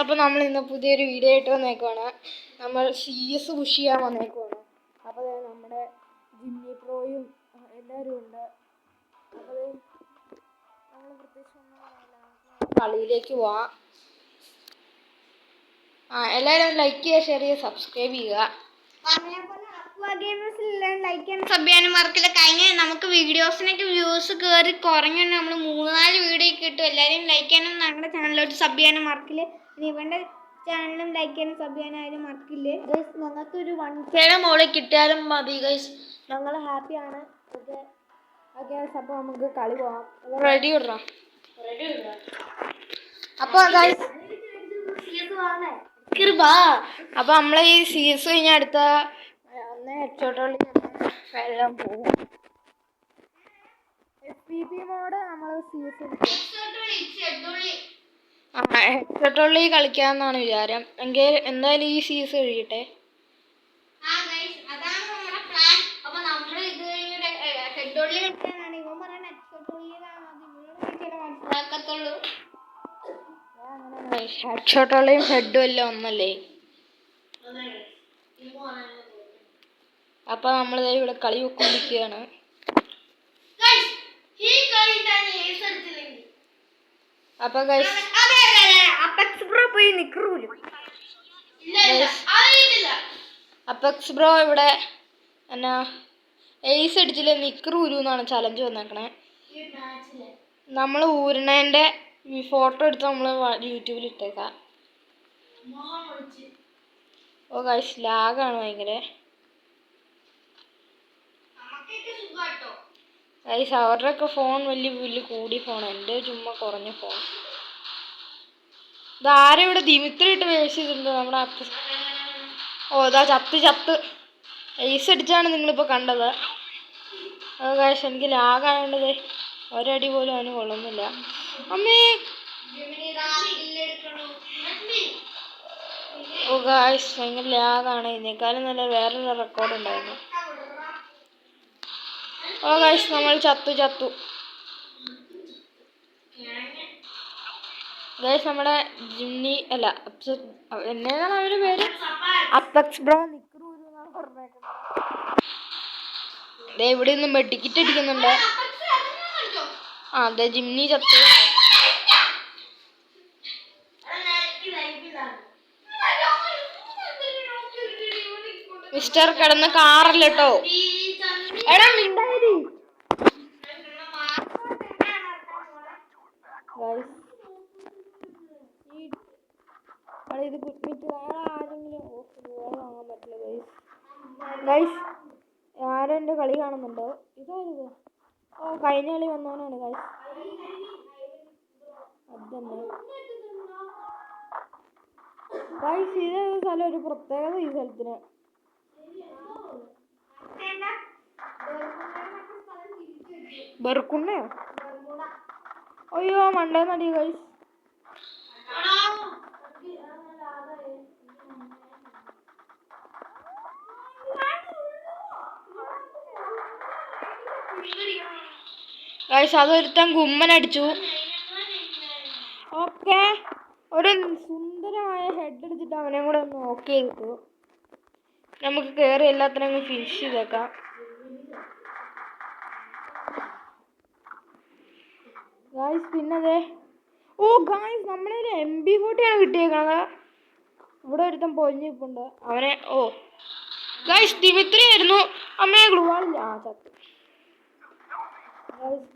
അപ്പോൾ നമ്മൾ ഇന്ന് പുതിയൊരു വീഡിയോ ആയിട്ട് വന്നേക്കുവാണ്. നമ്മൾ CS പുഷ് ചെയ്യാൻ വന്നേക്കുവാണ്. അപ്പോൾ നമ്മുടെ ജിമ്മി പ്രോയും എല്ലാവരും ഉണ്ട്. അപ്പോൾ നമ്മൾ പ്രത്യേകിച്ച് കളിയിലേക്ക് പോവാം. എല്ലാവരും ലൈക്ക് ചെയ്യുക, ഷെയർ ചെയ്യുക, സബ്സ്ക്രൈബ് ചെയ്യുക. സബ് ചെയ്യാനും മറക്കില്ല. കഴിഞ്ഞ നമുക്ക് വീഡിയോസിനൊക്കെ വ്യൂസ് കയറി കുറഞ്ഞു. നമ്മൾ 3-4 വീഡിയോ കിട്ടും. എല്ലാവരും ലൈക്ക് ചെയ്യാനും ഞങ്ങളുടെ ചാനലിലോട്ട് സബ് ചെയ്യാനും മറക്കില്ല. ഇവൻ്റെ ചാനലും ലൈക്ക് ചെയ്യാനും സബ് ചെയ്യാനും ആരും മറക്കില്ലേ. ഗൈസ് ഞങ്ങൾക്കൊരു 1K മോളിൽ കിട്ടിയാലും മതി ഗൈസ്, ഞങ്ങൾ ഹാപ്പിയാണ്. ഓക്കെ അപ്പോൾ നമുക്ക് കളി പോകാം. റെഡി വിടാം. അപ്പോൾ ഗൈസ് അപ്പോൾ നമ്മൾ ഈ CS കഴിഞ്ഞാൽ അടുത്ത ഹെഡ്ഷോട്ടുകളിൽ എല്ലാം പോകും. FPP മോഡ് നമ്മൾ CS ഹെഡ്ഷോട്ടുകളിൽ കളിക്കാമെന്നാണ് വിചാരം. എങ്കിൽ എന്തായാലും ഈ CS കഴിയട്ടെ. ഹെഡ്ഷോട്ടുകളെയും ഹെഡും എല്ലാം ഒന്നല്ലേ. അപ്പൊ നമ്മൾ ഇവിടെ കളി വെക്കൊണ്ടിരിക്കുകയാണ്. അപ്പൊ അപ്പെക്സ് ബ്രോ ഇവിടെ എന്നാ എയ്സ് അടിച്ചില്ല, നിക്കറൂരു എന്നാണ് ചലഞ്ച് വന്നേക്കണേ. നമ്മൾ ഊരണേൻ്റെ ഫോട്ടോ എടുത്ത് നമ്മൾ യൂട്യൂബിൽ ഇട്ടേക്കാം. ഓ ഗൈസ് ലാഗാണ് ഭയങ്കര. ഗൈസ് അവരുടെയൊക്കെ ഫോൺ വലിയ കൂടിയ ഫോണാണ്, എൻ്റെ ചുമ്മാ കുറഞ്ഞ ഫോൺ. ഇതാരും ഇവിടെ ദിമിത്രി ഇട്ട് വേസ്റ്റ് ചെയ്തിട്ടുണ്ട് നമ്മുടെ ഓ ഇതാ ചത്ത് എയ്സ് അടിച്ചാണ് നിങ്ങളിപ്പോൾ കണ്ടത്. അത് ഗൈസ് എനിക്ക് ലാഗായതുകൊണ്ട് ഒരടി പോലും അവന് കൊള്ളുന്നില്ല. അമ്മേ ഓ ഗൈസ് ഭയങ്കര ലാഗാണ്. ഇതിനേക്കാളും നല്ല വേറൊരു റെക്കോർഡ് ഉണ്ടായിരുന്നു. ഓ ഗൈസ് നമ്മൾ ചത്തു ഗൈസ്. നമ്മുടെ ജിമ്മി അല്ല എന്നേതാണ് അവരുടെ പേര്, അപ്പെക്സ് ബ്രോ നിക്കറൂരു എന്നാണ് പറഞ്ഞേക്കുന്നത്. അതെ ഇവിടെ നിന്ന് മെഡിക്കിറ്റ് അടിക്കുന്നുണ്ട്. അതെ ജിമ്മി ചത്തു. മിസ്റ്റർ കിടന്ന് കാറല്ല കേട്ടോ. എടാ മിണ്ടായിരി. ഇത് കുറ്റിട്ട് ആരെങ്കിലും വാങ്ങാൻ പറ്റില്ല ഗൈസ്. ആരും എൻ്റെ കളി കാണുന്നുണ്ടോ? ഇതായത് ഓ കഴിഞ്ഞ കളി വന്നവനാണ് ഗൈസ്. അതന്നെ ഗൈസ് ഇത് സ്ഥലം ഒരു പ്രത്യേകത ഈ സ്ഥലത്തിന്. ബെർക്കുണ്ണയോ? അയ്യോ മണ്ടേന്നടി ഗൈസ്. ഗൈസ് അതൊരുത്തൻ ഗുമ്മനടിച്ചു. ഓക്കെ ഒരു സുന്ദരമായ ഹെഡ് എടുത്തിട്ട് അവനെ കൂടെ ഒന്ന് ഓക്കെ ചെയ്തിട്ടു. നമുക്ക് കയറി എല്ലാത്തിനും ഫിനിഷ് ചെയ്തേക്കാം. ഗായ്സ് പിന്നതെ ഓ ഗായ്സ് നമ്മളെ MP40 ആണ് കിട്ടിയേക്കണത്. ഇവിടെ ഒരുത്തൻ പൊഞ്ഞിപ്പുണ്ട് അവനെ. ഓ ഗായ്സ് ദിമിത്രി ആയിരുന്നു. അമ്മയെ ഗ്ലൂവാളില്ല. ചത്തു.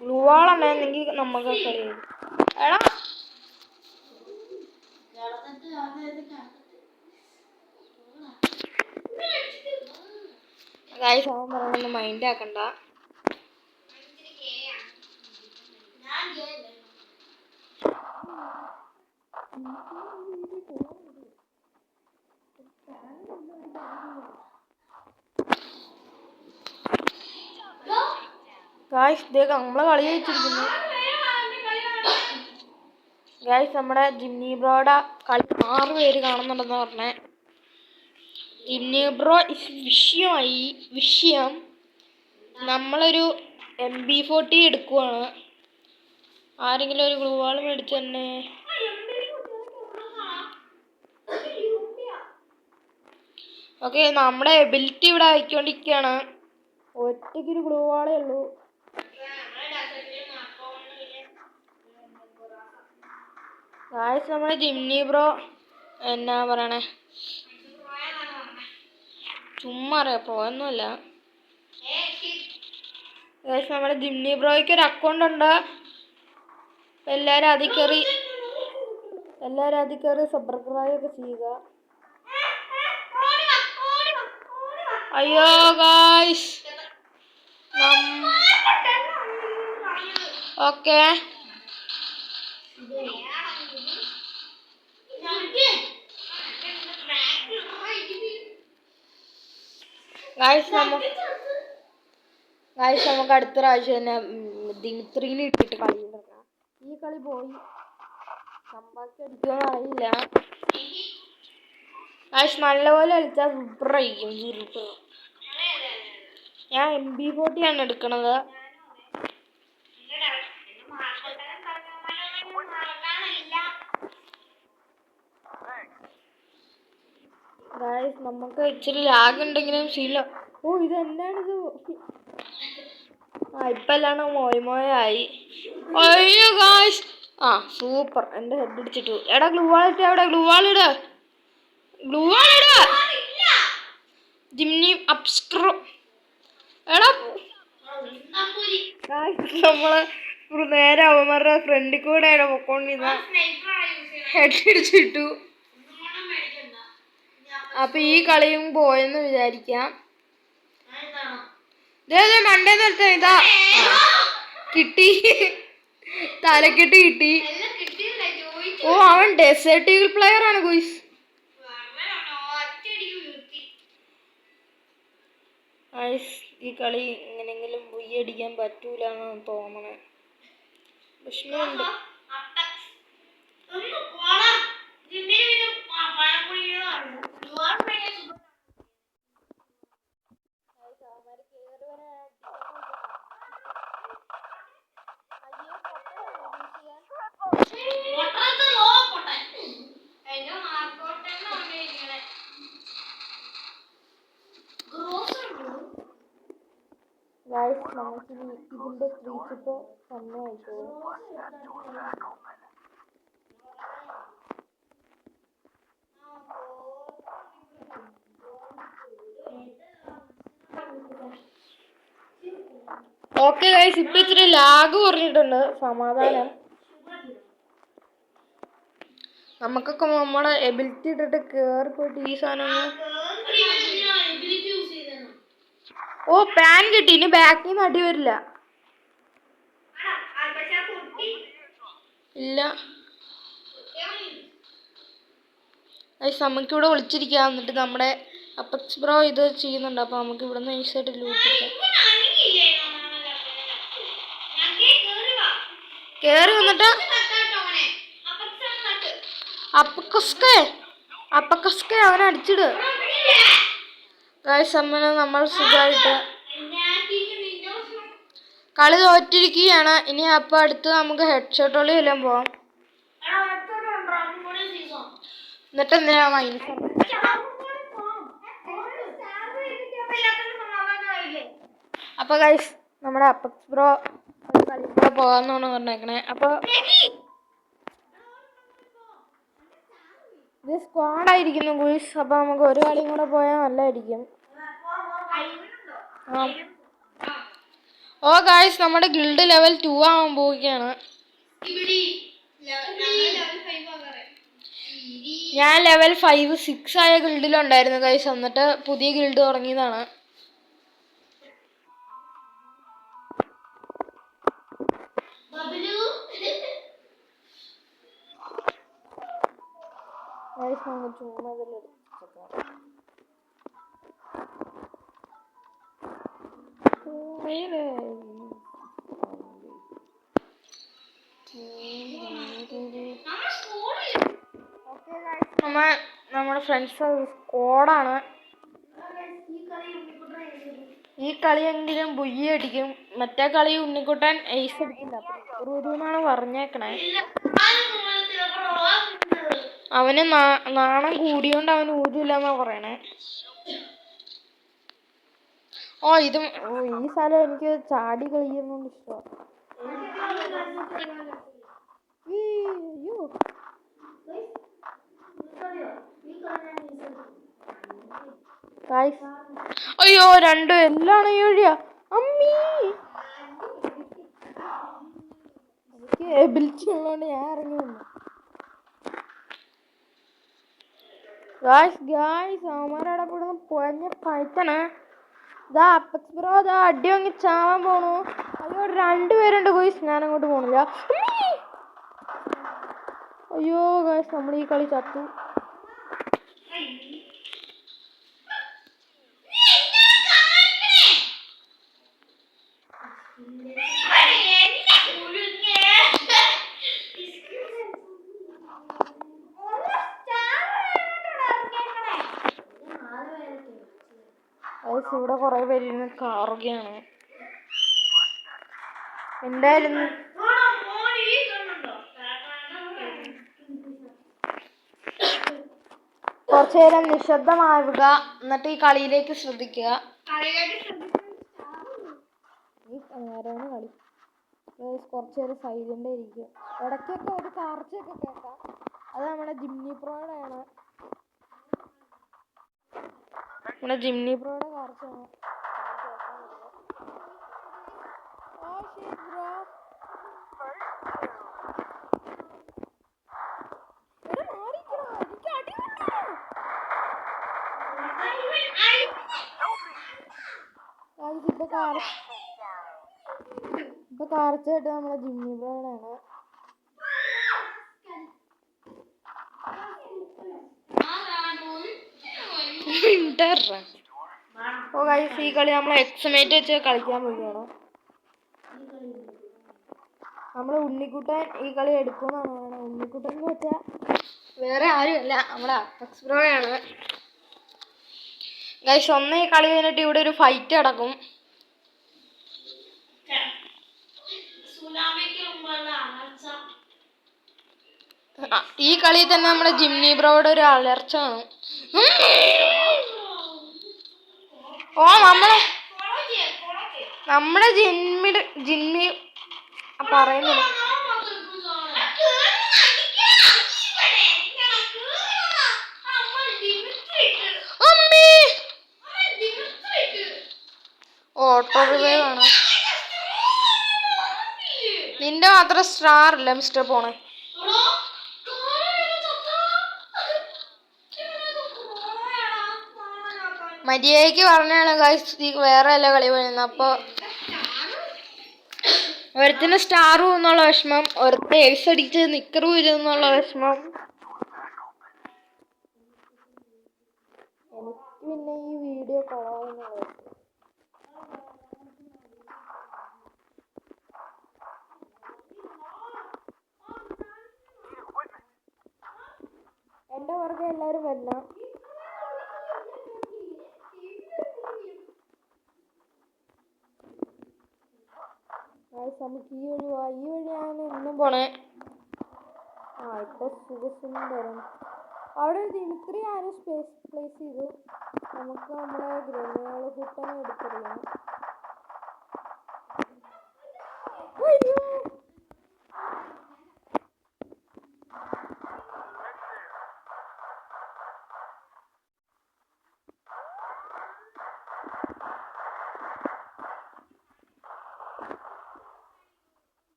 ഗ്ലൂവാളുണ്ടായിരുന്നെങ്കിൽ നമുക്ക് കളി എടാ ഗായ്സ് അവൻ പറയണൊന്നും മൈൻഡ് ആക്കണ്ട. ഗായ്സ് ഇതേക്ക് നമ്മളെ കളി ജയിച്ചിരിക്കുന്നു. ഗായ്സ് നമ്മുടെ ജിമ്മി ബ്രോയുടെ കളി 6 പേര് കാണുന്നുണ്ടെന്ന് പറഞ്ഞേ. ജിമ്മി ബ്രോ വിഷയം നമ്മളൊരു MP40 എടുക്കുവാണ്. ആരെങ്കിലും ഒരു ഗ്ലൂ വാൾ മേടിച്ച് തന്നെ. ഓക്കെ, നമ്മുടെ എബിലിറ്റി ഇവിടെ ആയിക്കൊണ്ടിരിക്കുകയാണ്. ഒറ്റയ്ക്കൊരു ഗ്ലൂ വാളേ ഉള്ളൂ. ഗായ്സ് നമ്മുടെ ജിംനി ബ്രോ എന്നാ പറയണേ, ചുമ്മാ അറിയാം, പോയൊന്നുമല്ല. ഗായ്സ് നമ്മുടെ ജിംനി ബ്രോയ്ക്ക് ഒരു അക്കൗണ്ട് ഉണ്ട്. എല്ലാവരും അതിൽ കയറി സബ്സ്ക്രൈബ് ഒക്കെ ചെയ്യുക. അയ്യോ ഗായ്സ്, ഓക്കെ ഗായ്സ് നമുക്ക് അടുത്ത പ്രാവശ്യം തന്നെ ദിമിത്രീനെ ഇട്ടിട്ട് കളി ഉണ്ടാക്കാം. ഈ കളി പോയി കമ്പാക്ക് അടിക്കുമെന്ന് അറിയില്ല. ഗായ്സ് നല്ലപോലെ കളിച്ചാൽ സൂപ്പർ ആയിരിക്കും. ഞാൻ MP40 ആണ് എടുക്കണത്. ഗായ്സ് നമുക്ക് ഇച്ചിരി ലാഗ് ഉണ്ടെങ്കിലും ശീലം. ഓ ഇത് എന്താണിത്? ഇപ്പം എല്ലാം മോയ് അയ്യോ ഗായ്സ്, സൂപ്പർ. എൻ്റെ ഹെഡ് അടിച്ചിട്ടു. എടാ ഗ്ലൂ വാളിട്ട്, എവിടെ ഗ്ലൂ വാളിട് ജിംനി അപ്സ്ക്രോ. എടാ നമ്മള് നേരെ അവന്മാരുടെ ഫ്രണ്ടിൽ കൂടെയാണ് പൊക്കോണ്ടിരുന്ന. ഹെഡ് അടിച്ചിട്ടു. അപ്പൊ ഈ കളിയും പോയെന്ന് വിചാരിക്കാം. മണ്ടേ നിർത്ത. ഇതാ കിട്ടി, തലക്കെട്ട് കിട്ടി. ഓ അവൻ ഡെസേർട്ട് ഈഗിൾ പ്ലെയർ ആണ് ഗോയ്സ്. ഈ കളി എങ്ങനെങ്കിലും അടിക്കാൻ പറ്റൂല എന്നാണ് തോന്നണേ. പ്രശ്നമുണ്ട്. ഗായ്സ് നമുക്ക് ഇതിന്റെ സ്ട്രീറ്റ് തന്നെ ആയിക്കോളും. ഓക്കെ ഗായ്സ്, ഇപ്പൊ ഇത്തിരി ലാഗ് കുറഞ്ഞിട്ടുണ്ട്. സമാധാനം. നമുക്കൊക്കെ നമ്മുടെ എബിലിറ്റി ഇട്ടിട്ട് കേറി പോയിട്ട് ഈ സാധനം. ഓ പാൻ കിട്ടി. ഇനി ബാക്കിൽ നിന്ന് അടി വരില്ല. ഇല്ല നമുക്കിവിടെ ഒളിച്ചിരിക്കാം. എന്നിട്ട് നമ്മുടെ അപ്പക്സ് ബ്രോ ഇത് ചെയ്യുന്നുണ്ട്. അപ്പൊ നമുക്ക് ഇവിടെ നിന്ന് ഈസായിട്ട് ലൂട്ടിക്കാം. കേറി വന്നിട്ട് അപ്പക്കസ്കെ അവനെ അടിച്ചിട്. ഗായ്സ് അമ്മനെ നമ്മൾ സുഖമായിട്ട് കളി തോറ്റിരിക്കുകയാണ്. ഇനി അപ്പൊ അടുത്ത് നമുക്ക് ഹെഡ് ഷോട്ട് കളി എല്ലാം പോവാം. എന്നിട്ട് എന്തിനാ മൈനസ്? അപ്പൊ ഗൈസ് നമ്മുടെ അപ്പക്സ് ബ്രോ കളിക്കൂടെ പോകാന്നാണ് പറഞ്ഞേക്കണേ. അപ്പൊ ഇത് സ്ക്വാഡായിരിക്കുന്നു ഗുയിസ്. അപ്പൊ നമുക്ക് ഒരു കളിയും കൂടെ പോയാൽ നല്ലതായിരിക്കും. ഓ ഗായ്സ് നമ്മുടെ ഗിൽഡ് ലെവൽ 2 ആവാൻ പോവുകയാണ്. ഞാൻ ലെവൽ 5, 6 ആയ ഗിൽഡിലുണ്ടായിരുന്നു ഗൈസ്. എന്നിട്ട് പുതിയ ഗിൽഡ് തുടങ്ങിയതാണ്. നമ്മുടെ ഫ്രണ്ട്സ് സ്ക്വാഡാണ്. ഈ കളിയെങ്കിലും ബുയ്യി അടിക്കും. മറ്റേ കളി ഉണ്ണിക്കുട്ടൻ ഐസ് അടിക്കില്ല എന്നാണ് പറഞ്ഞേക്കണേ. അവന് നാണം കൂടിയോണ്ട് അവന് ഊരില്ലെന്നാ പറയണേ. ഓ ഇത് ഈ സ്ഥലം എനിക്ക് ചാടി കളിക്കുന്നോണ്ട് ഇഷ്ടമാണ്. അയ്യോ രണ്ടും എല്ലാം ഈ വഴിയാ. അമ്മീ എനിക്ക് എബിലിറ്റി ഉള്ളതുകൊണ്ട് ഞാൻ ഇറങ്ങി വന്നു. അവന്മാരവിടെ കൂടുന്ന പൊഴഞ്ഞ പൈത്തണ്. ഇതാ അപ്പക്സ് ബ്രോ ഇതാ അടി വാങ്ങി ചാവാൻ പോണു. അയ്യോ 2 പേരുണ്ട് ഗോയ്സ്. ഞാൻ അങ്ങോട്ട് പോണില്ല. അയ്യോ ഗോയ്സ് നമ്മൾ ഈ കളി ചത്തു. ഇവിടെ കുറെ പേര് ഇരുന്ന് കാറുകയാണ്. എന്തായിരുന്നു കുറച്ചു നേരം നിശബ്ദമാവുക, എന്നിട്ട് ഈ കളിയിലേക്ക് ശ്രദ്ധിക്കുക. കളി കുറച്ചു നേരം സൈലന്റ് ആയിരിക്കുക. ഇടയ്ക്കൊക്കെ ഒരു കാർച്ചയൊക്കെ കേൾക്കാം. അത് നമ്മുടെ ജിംനി പ്രോയുടെ ആണ്. നമ്മുടെ ജിംനി പ്രോയുടെ കാർച്ചാണ്. ഇപ്പൊ കാർച്ചായിട്ട് നമ്മുടെ ജിംനി പ്രോയുടെ ആണ്. ഓ ഗൈസ് ഈ കളി നമ്മൾ എക്സ്മേറ്റ് വെച്ച് കളിക്കാൻ പോവുകയാണ്. നമ്മൾ ഉണ്ണിക്കുട്ടൻ ഈ കളി എടുക്കുമെന്നാണ് പറയുന്നത്. ഉണ്ണിക്കുട്ടൻ എന്ന് വെച്ചാൽ വേറെ ആരുമല്ല, നമ്മുടെ അപ്പക്സ് ബ്രോയാണ്. ഗൈസ് ഈ കളി കഴിഞ്ഞിട്ട് ഇവിടെ ഒരു ഫൈറ്റ് നടക്കും. ഈ കളി തന്നെ നമ്മുടെ ജിംനി ബ്രോയുടെ ഒരു അലർച്ച ആണ്. ഓ നമ്മുടെ ജിന്മി പറയുന്നില്ല. ഓട്ടോ റിവൈവ് ആണ്. നിന്റെ മാത്രം സ്റ്റാർ അല്ല മിസ്റ്റർ പോണേ. മര്യാദയ്ക്ക് പറഞ്ഞാണ് ഗൈസ് വേറെ അല്ല കളി വരുന്നത്. അപ്പോൾ ഒരുത്തിന് സ്റ്റാർ എന്നുള്ള വിഷമം, ഒരുത്തിന് എയ്സ് അടിച്ച് നിക്കർ വരുന്നുള്ള വിഷമം. എനിക്ക് പിന്നെ ഈ വീഡിയോ കൊള്ളാവുന്ന എൻ്റെ പുറകെ എല്ലാവരും വരണം. നമുക്ക് ഈ വഴിയാണ് എന്നും പോണേ. ഇപ്പൊ സുഖസുന്ദരം അവിടെ ഒരു ദിമിത്രി ആരും പ്ലേസ് ചെയ്തു. നമുക്ക് നമ്മുടെ ഗ്രനേഡ് കുട്ടനെ എടുത്തെറിയണം.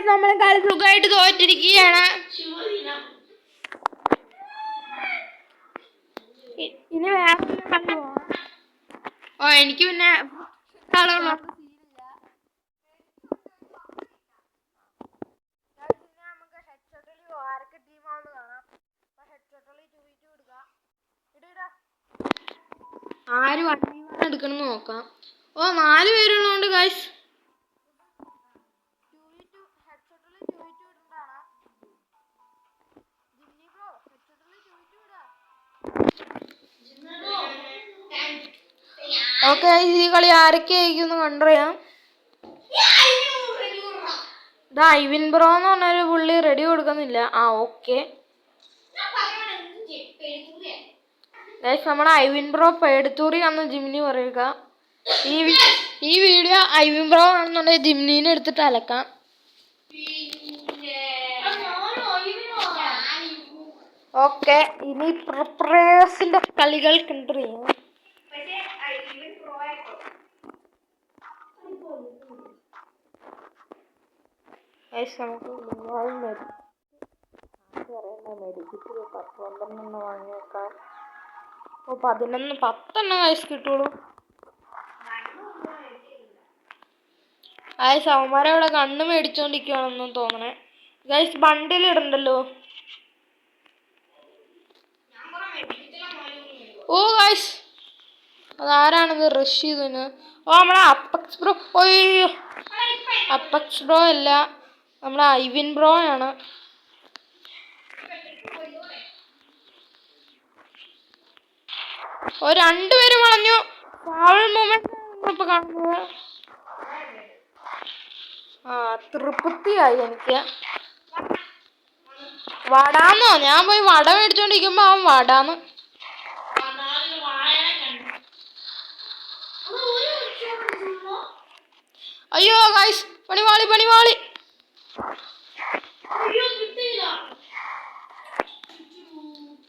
നമ്മൾ കളി സുഖമായിട്ട് തോറ്റിരിക്കുകയാണ്. ഇനി വേറെ കളി പോവാം. എനിക്ക് പിന്നെ ആര് വണ്ടി എടുക്കണം നോക്കാം. 4 പേരുള്ളതുകൊണ്ട് ഗൈസ് ഓക്കെ ഈ കളി ആരൊക്കെ ആയിരിക്കും എന്ന് കണ്ടറിയാം. ഇതാ ഐവിൻ ബ്രോ എന്ന് പറഞ്ഞൊരു പുള്ളി റെഡി കൊടുക്കുന്നില്ല. ആ ഓക്കെ നമ്മുടെ ഐവിൻ ബ്രോ പേടുത്തൂറി ആണെന്ന് ജിമിനി പറയുക. ഈ വീഡിയോ ഐവിൻ ബ്രോ ആണെന്നുണ്ടെങ്കിൽ ജിമിനീനെ എടുത്തിട്ട് അലക്കാം. ഓക്കെ ഇനി പ്രേസിന്റെ കളികൾ കണ്ടറിയാം. മെഡിക്കറ്റ് 12 വാങ്ങി വെക്കാം. 10 വയസ്സ് കിട്ടുള്ളൂ. ഗൈസ് അവന്മാരെ അവിടെ കണ്ണ് മേടിച്ചോണ്ടിരിക്കുവാണെന്നും തോന്നണേ. ഗൈസ് ബണ്ടിൽ ഇടണ്ടല്ലോ. ഓ ഗൈസ് അതാരാണിത് റഷ് ചെയ്തതിന്? ഓ നമ്മളെ അപ്പക്സ് ബ്രോ. ഓയ്യോ അപ്പക്സ് ബ്രോ അല്ല, നമ്മളെ ഐവിൻ ബ്രോ ആണ്. രണ്ടുപേരും വളഞ്ഞു. ഫൗൾ മൊമെന്റ് ഇപ്പൊ കാണുന്നത്. തൃപ്തിയായി എനിക്ക്. വടാന്നോ? ഞാൻ പോയി വട മേടിച്ചോണ്ടിരിക്കുമ്പോ അവൻ വടാന്ന്. അയ്യോ ഗൈസ് പണിവാളി.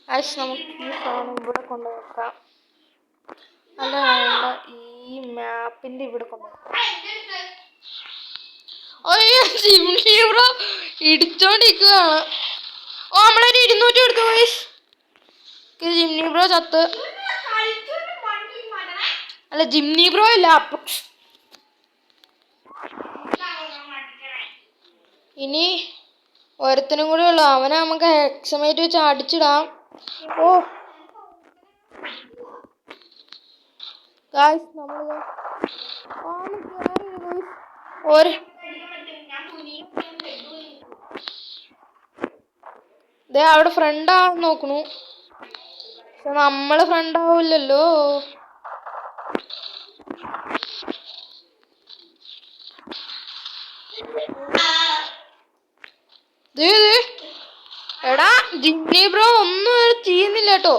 ഗൈസ് നമുക്ക് ഈ സാധനം ഇവിടെ കൊണ്ടുവെക്കാം. അല്ല വേണ്ട, ഈ മാപ്പിന്റെ ഇവിടെ കൊണ്ടുവെക്കാം. അയ്യോ ജിംനി ബ്രോ ഇടിച്ചോണ്ടിരിക്കുകയാണ്. ഓ നമ്മളൊരു 200 എടുത്തു ഗൈസ്. ജിംനി ബ്രോ ചത്ത്. അല്ല ജിംനി ബ്രോ ഇല്ല, അപ്പക്സ്. ഇനി ഒരുത്തനും കൂടെ ഉള്ളു. അവനെ നമുക്ക് എക്സമേറ്റ് വെച്ച് അടിച്ചിടാം. ഓ ഗായ്സ് നമ്മൾ അവിടെ ഫ്രണ്ട് ആവാൻ നോക്കണു. പക്ഷെ നമ്മള് ഫ്രണ്ട് ആവില്ലല്ലോ. എടാ ജിംനി ബ്രോ ഒന്നും ചെയ്യുന്നില്ല കേട്ടോ.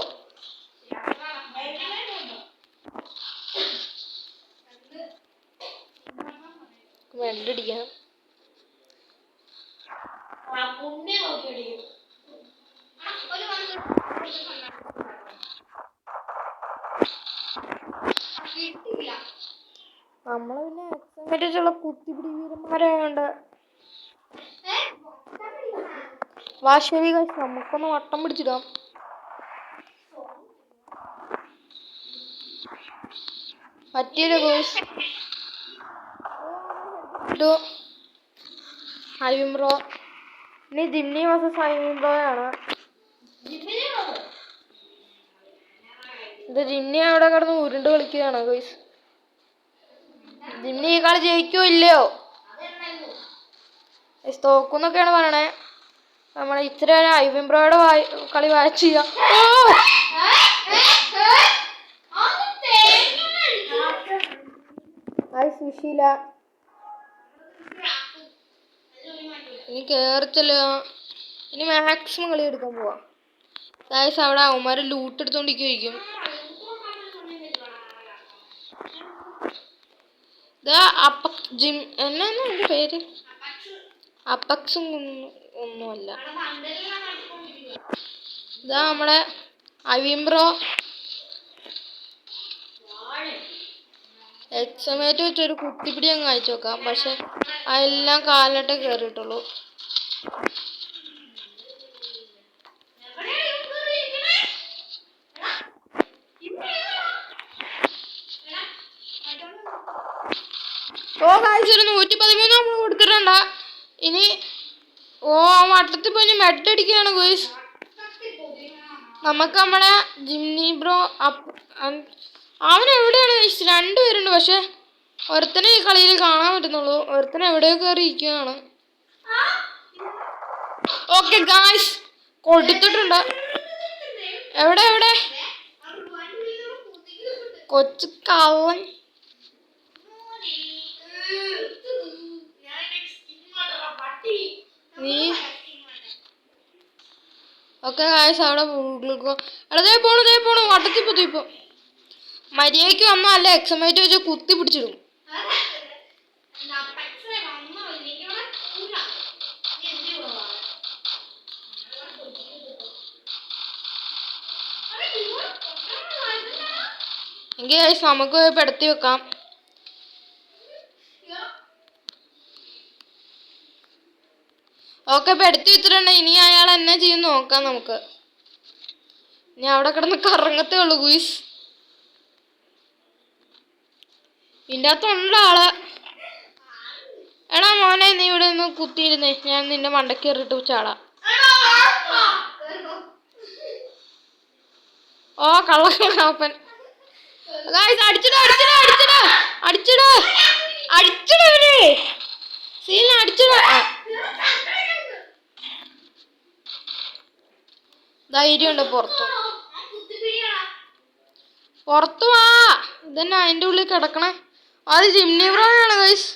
വെണ്ടടിക്കണം. നമ്മള് പിന്നെ എക്സാമിറ്റുള്ള കുത്തിപ്പിടി വീരന്മാരായോണ്ട് വാശരി കഴിച്ച് നമുക്കൊന്ന് വട്ടം പിടിച്ചിടാം. പറ്റിയില്ല ഗോയ്സ്. ഐവിൻ ബ്രോ. ഇനി ജിംനി വേഴ്സസ് ഐവിൻ ബ്രോ ആണ്. ഇത് ജിംനി അവിടെ കിടന്ന് ഉരുണ്ട് കളിക്കുകയാണ് ഗോയ്സ്. ജിംനി ഈ കളി ജയിക്കോ ഇല്ലയോ? തോക്കുന്നൊക്കെയാണ് പറയണേ. നമ്മളെ ഇത്ര ഐവിൻ ബ്രോയുടെ കളി വാച്ച് ചെയ്യാം. സുശീല ഇനി കേറിച്ചല്ലോ. ഇനി മാക്സിമം കളി എടുക്കാൻ പോവാ. ഗൈസ് അവിടെ അവന്മാര് ലൂട്ട് എടുത്തോണ്ടിരിക്കും. എന്നാ എന്റെ പേര്? അപ്പക്സും ഒന്നുമല്ല. ഇതാ നമ്മളെ ഐവിൻ ബ്രോ എക്സമേറ്റ് വെച്ചൊരു കുത്തിപ്പിടി അങ്ങ് അയച്ചു നോക്കാം. പക്ഷെ അതെല്ലാം കാലിലോട്ടേ കയറിയിട്ടുള്ളൂ. ഓ കാഴ്ച 113 നമ്മൾ കൊടുത്തിട്ടുണ്ടാ. ഇനി ആ വട്ടത്തിൽ പോയി മെഡ് അടിക്കുകയാണ് ഗോയ്സ്. നമുക്ക് നമ്മളെ ജിംനി ബ്രോ അവൻ എവിടെയാണ്? രണ്ടുപേരുണ്ട്, പക്ഷെ ഒരുത്തനെ ഈ കളിയിൽ കാണാൻ പറ്റുന്നുള്ളൂ. ഒരുത്തനെ എവിടെയോ കയറി ഇരിക്കുകയാണ്. ഓക്കെ ഗായ്സ് കൊടുത്തിട്ടുണ്ട്. എവിടെ കൊച്ചു കള്ളൻ. നീ ഓക്കെ ഗായ്സ് അവിടെ പോണു വട്ടത്തിൽ കുത്തിപ്പോ മര്യാദയ്ക്ക് വന്നാൽ അല്ല എക്സമേറ്റ് വെച്ച് കുത്തി പിടിച്ചിടും. എങ്കിൽ ഗായ്സ് നമുക്ക് പെടുത്തി വെക്കാം. ഓക്കെ പെടുത്തി വെച്ചിട്ടുണ്ട്. ഇനി അയാൾ എന്നാ ചെയ്യും നോക്കാം നമുക്ക്. ഇനി അവിടെ കിടന്ന് കറങ്ങത്തേ ഉള്ളൂ ഗുയിസ്. ഇതിൻ്റെ അകത്തുണ്ട് ആള്. എടാ മോനെ നീ ഇവിടെ നിന്ന് കുത്തിയിരുന്നേ, ഞാൻ നിന്റെ മണ്ടയ്ക്ക് കയറിയിട്ട് ചാടാം. ഓ കള്ളപ്പൻ അടിച്ചിട ധൈര്യമുണ്ട്. പുറത്തു വാ. ഇതന്നെ അതിൻ്റെ ഉള്ളിൽ കിടക്കണേ. അത് ജിംനി ബ്രോയാണ് ഗൈസ്.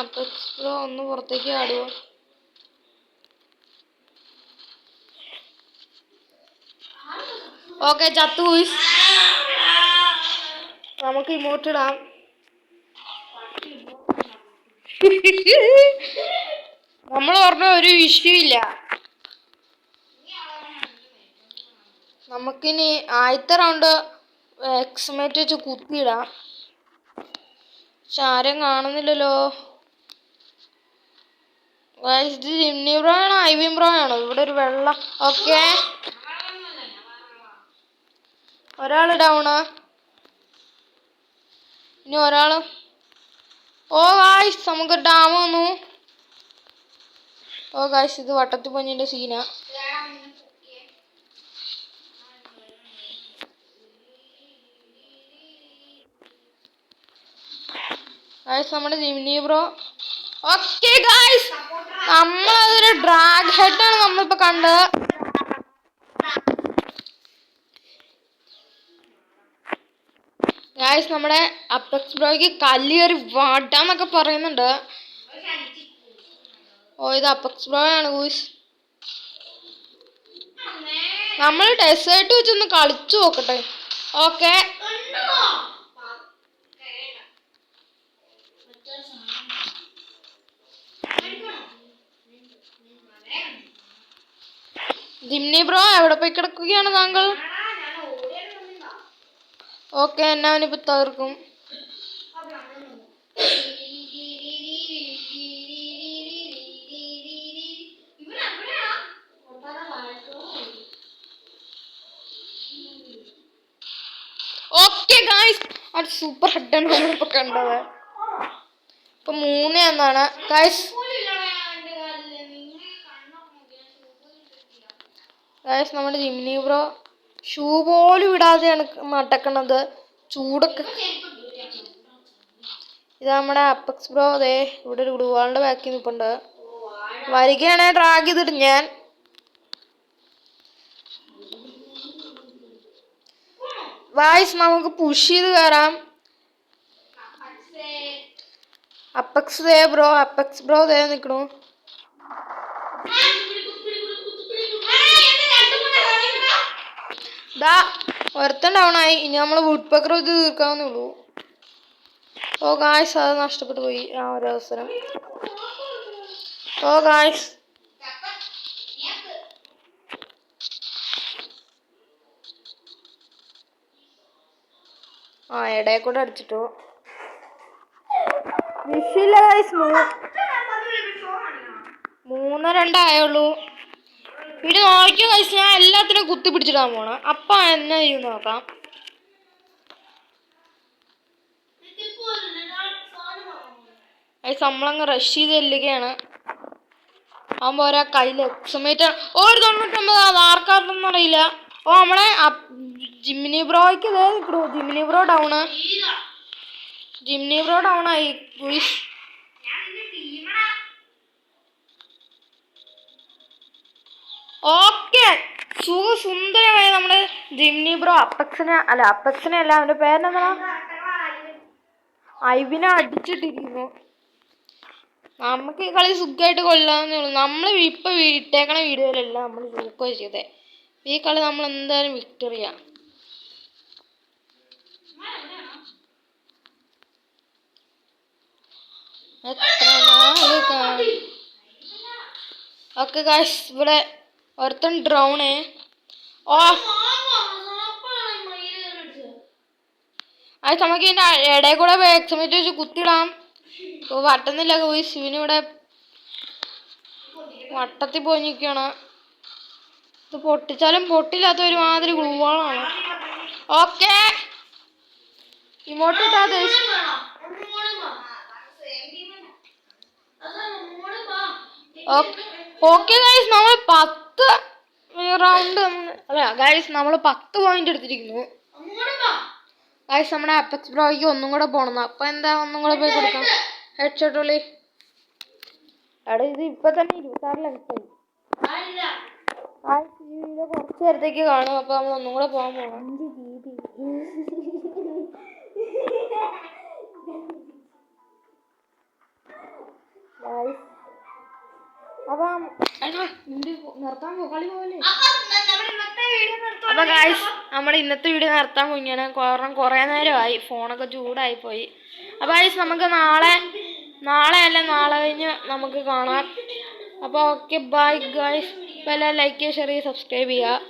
അപ്പെക്സ് ബ്രോ ഒന്ന് പുറത്തേക്ക് ആടുവോ? ഓക്കെ ചത്തു ഗൈസ്. നമുക്ക് ഇമോട്ട് ഇടാം. നമ്മൾ പറഞ്ഞ ഒരു വിഷയമില്ല. നമുക്കിനി ആദ്യത്തെ റൗണ്ട് എക്സ്മേറ്റ് വെച്ച് കുത്തിയിടാം. പക്ഷെ ആരും കാണുന്നില്ലല്ലോ. ഇത് ജിംനി ബ്രോ ആണോ ഐവിൻ ബ്രോ ആണോ? ഇവിടെ ഒരു വെള്ള. ഓക്കെ ഒരാള് ഡൗണ്. ഇനി ഒരാള്. ഓ ഗായ്സ് നമുക്ക് ഡാം വന്നു. ഓ ഗായ്സ് ഇത് വട്ടത്തി പഞ്ഞിന്റെ സീനാ. ഗായ്സ് നമ്മുടെ ജിംനി ബ്രോ. ഓക്കെ ഗായ്സ് നമ്മളതൊരു ഡ്രാഗ് ഹെഡാണ് നമ്മളിപ്പോ കണ്ടത്. ഗായ്സ് നമ്മുടെ അപ്പെക്സ് ബ്രോയ്ക്ക് കല്ല് കയറി വാട്ടാന്നൊക്കെ പറയുന്നുണ്ട്. ഓ ഇത് അപ്പെക്സ് ബ്രോ ആണ് ഗൂസ്. നമ്മൾ ഡെസേർട്ട് വെച്ചൊന്ന് കളിച്ചു നോക്കട്ടെ. ഓക്കെ ജിംനി ബ്രോ എവിടെ പോയി കിടക്കുകയാണ് താങ്കൾ? ഓക്കെ എന്നാ അവനിപ്പോ തകർക്കും. ഓക്കെ ഗായ്സ് അത് സൂപ്പർ ഹെഡാണ് നമ്മളിപ്പോ കണ്ടത്. ഇപ്പൊ 3-1 ഗായ്സ്. ഗായ്സ് നമ്മുടെ ജിംനി ബ്രോ ഷൂ പോലും ഇടാതെയാണ് നടക്കണത്. ചൂടൊക്കെ. ഇത് നമ്മുടെ അപ്പെക്സ് ബ്രോ. അതെ ഇവിടെ ഒരു ഗ്ലൂവാളിന്റെ ബാക്കിൽ നിൽപ്പുണ്ട്. വരികയാണെ ഡ്രാഗ് ചെയ്തിട്ട് ഞാൻ. ഗായ്സ് നമുക്ക് പുഷ് ചെയ്ത് കയറാം. അപ്പെക്സ് ബ്രോ ദേ നിൽക്കണു. ഒരുത്തൻ ഡൗൺ ആയി. ഇനി നമ്മൾ വുഡ് പെക്കർ വെച്ച് തീർക്കാവുന്നേ ഉള്ളൂ. ഓ ഗായ്സ് അത് നഷ്ടപ്പെട്ടു പോയി ആ ഒരു അവസരം. ഓ ഗായ്സ് ആ ഇടയിൽ കൂടെ അടിച്ചിട്ടു. വിഷയില്ല ഗായ്സ്. 3-2 ആയുള്ളൂ. ഇത് നോക്കിയോ ഗായ്സ് ഞാൻ എല്ലാത്തിനും കുത്തി പിടിച്ചിടാൻ പോണം. അപ്പം എന്നാ ചെയ്യും നോക്കാം. നമ്മളങ്ങ് റഷ് ചെയ്ത് ചെല്ലുകയാണ്. ആകുമ്പോൾ ഒരാ കയ്യിൽ എക്സമേറ്റ്. ഓ 99 ആർക്കാർക്കൊന്നും അറിയില്ല. ഓ നമ്മളെ ജിംനി ബ്രോയ്ക്ക് ഇതേ നിൽക്കണു. ജിംനി ബ്രോ ഡൗൺ ആയി. ഓക്കെ സുന്ദരമായ നമ്മുടെ ജിംനി ബ്രോ അപ്പക്സിനെ അല്ല അവന്റെ പേരെന്താ ഐവിനെ അടിച്ചിട്ടിരിക്കുന്നു. നമുക്ക് ഈ കളി സുഖമായിട്ട് കൊല്ലാന്നേ ഉള്ളൂ. നമ്മൾ ഇപ്പൊ ഇട്ടേക്കണ വീഡിയോയിലല്ല നമ്മൾ ലൂക്കോ ചെയ്തേ. ഈ കളി നമ്മൾ എന്തായാലും വിക്ടറിയാ. ഓക്കെ ഗായ്സ് ഇവിടെ ഒരുത്തൻ ഡ്രോണ്. ഓ അത് നമുക്ക് ഇതിന്റെ ഇടയിൽ കൂടെ എക്സമേറ്റ് വെച്ച് കുത്തിടാം. പറ്റുന്നില്ല പോയി ശിവനിവിടെ വട്ടത്തിൽ പോയി നിൽക്കുകയാണ്. ഇത് പൊട്ടിച്ചാലും പൊട്ടില്ലാത്ത ഒരുമാതിരി ഗ്ലൂവാളാണ്. ഓക്കെ ഇങ്ങോട്ട് ഇട്ടാ ഓക്കെ ഗൈസ് നമ്മൾ 10 റൗണ്ട് ഗൈസ് നമ്മൾ 10 പോയിന്റ് എടുത്തിരിക്കുന്നു. ഗൈസ് നമ്മുടെ അപ്പക്സ് ബ്രോയ്ക്ക് ഒന്നും കൂടെ പോണം. അപ്പൊ എന്താ ഒന്നും കൂടെ പോയി കൊടുക്കാം. ഹെഡ് ഷോട്ട് ഉള്ളി എടാ ഇത് ഇപ്പൊ തന്നെ 26 ലെങ്തായി. ഈ വീഡിയോ കുറച്ച് നേരത്തേക്ക് കാണും. അപ്പൊ നമ്മൾ ഒന്നും കൂടെ പോകാൻ പോകണം. അപ്പൊ നിർത്താൻ കളി പോലെ. അപ്പൊ ഗായ്സ് നമ്മുടെ ഇന്നത്തെ വീഡിയോ നിർത്താൻ പോയിങ്ങനെ. കാരണം കുറെ നേരമായി ഫോണൊക്കെ ചൂടായി പോയി. അപ്പൊ ഗായ്സ് നമുക്ക് നാളെ അല്ല നാളെ കഴിഞ്ഞ് നമുക്ക് കാണാം. അപ്പോൾ ഓക്കെ ബൈ ഗായ്സ്. അപ്പോൾ എല്ലാവരും ലൈക്ക് ചെയ്യുക, ഷെയർ ചെയ്യുക, സബ്സ്ക്രൈബ് ചെയ്യുക.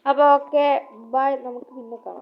അപ്പോൾ ഓക്കെ ബൈ, നമുക്ക് പിന്നെ കാണാം.